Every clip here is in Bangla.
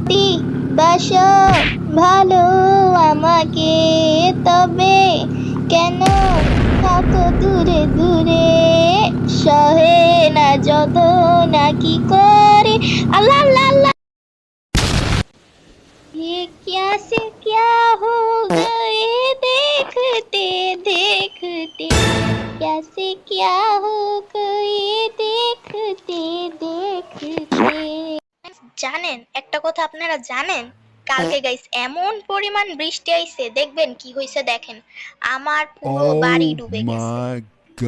সত্যি বাসো ভালো আমাকে, তবে কেন থাকো দূরে দূরে, সহে না যত না কি করে। আল্লাহ আল্লাহ আল্লাহ, ये क्या से क्या हो गए देखते देखते, कैसे क्या हो गए देखते देखते। জানেন একটা কথা, আপনারা জানেন কালকে গাইস এমন পরিমাণ বৃষ্টি আইছে, দেখবেন কি হইছে দেখেন, আমার পুরো বাড়ি ডুবে গেছে।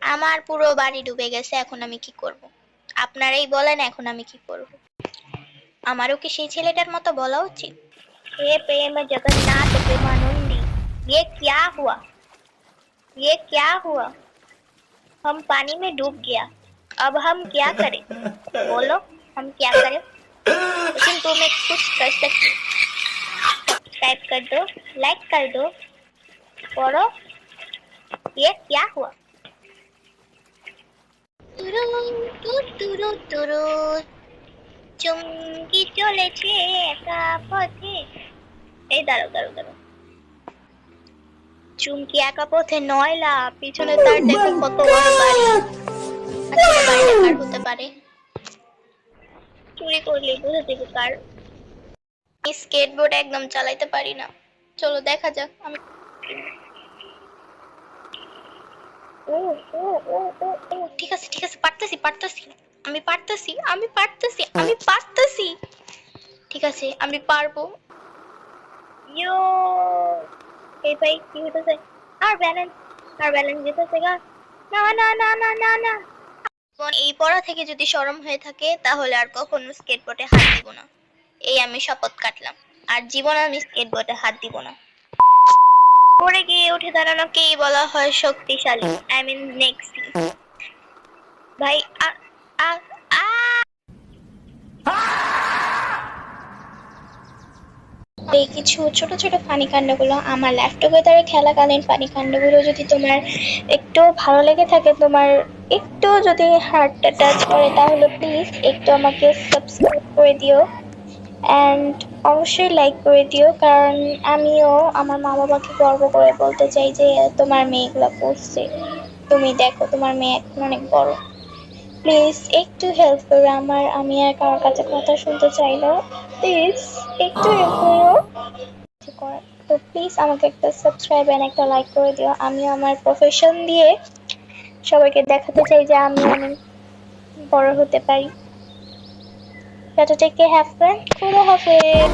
আমার পুরো বাড়ি ডুবে গেছে। এখন আমি কি করব? আপনারাই বলেন এখন আমি কি করব? আমারও কি সেই ছেলেটার মতো বলা উচিত? हे प्रेम जगन्नाथ प्रेमानंदी, ये क्या हुआ? ये क्या हुआ? हम पानी में डूब गया, अब हम क्या करें? बोलो हम क्या करें? लेकिन तुम एक कुछ कर सकते, सब्सक्राइब कर दो, लाइक कर दो, पढ़ो ये क्या हुआ। তুরু তুরু তুরু চুমকি চলেছে একা পথে। এই দাঁড়াও দাঁড়াও দাঁড়াও, চুমকি একা পথে নয়লা, পিছনে তার দেখো কত বড় বাড়ি। আচ্ছা বাড়িটা কার হতে পারে? চুরি করলে বুঝে দেবে কার। স্কেটবোর্ড একদম চালাইতে পারি না, চলো দেখা যাক। আমি ও ও ও ও ও ঠিক আছে ঠিক আছে, পারতেছি পারতেছি, আমি পারতেছি আমি পারতেছি আমি পারতেছি, ঠিক আছে আমি পারবো। ইয়ো এই ভাই কি হইতেছে? আর ব্যালেন্স যেতেছে গা। না না না না না না, এই পড়া থেকে যদি শরম হয়ে থাকে তাহলে আর কখনো স্কেটবোর্ডে হাত দিব না, এই আমি শপথ কাটলাম। আর জীবনে আমি স্কেটবোর্ডে হাত দিব না। পড়ে গিয়ে উঠে দাঁড়ানোকেই বলা হয় শক্তিশালী, আই মিন নেক্সট ভাই। আ আ আ এই কিছু ছোট ছোট ফানি কাণ্ডগুলো আমার ল্যাপটপে দ্বারা খেলাকালীন ফানি কাণ্ডগুলো যদি তোমার একটু ভালো লেগে থাকে, তোমার একটু যদি হার্টটা টাচ করে, তাহলে প্লিজ একটু আমাকে সাবস্ক্রাইব করে দিও অ্যান্ড অবশ্যই লাইক করে দিও, কারণ আমিও আমার মা বাবাকে গর্ব করে বলতে চাই যে তোমার মেয়ে এগুলো করছে, তুমি দেখো তোমার মেয়ে এখন অনেক বড়। প্লিজ একটু হেল্প করো আমার, আমি আর কারোর কাছে কথা শুনতে চাই না, প্লিজ একটু হেল্প করো। তো প্লিজ আমাকে একটা সাবস্ক্রাইব এন্ড একটা লাইক করে দিও। আমি আমার প্রফেশন দিয়ে সবাইকে দেখাতে চাই যে আমি অনেক বড় হতে পারি। Ta-ta, take care, have fun, খোদা হাফেজ।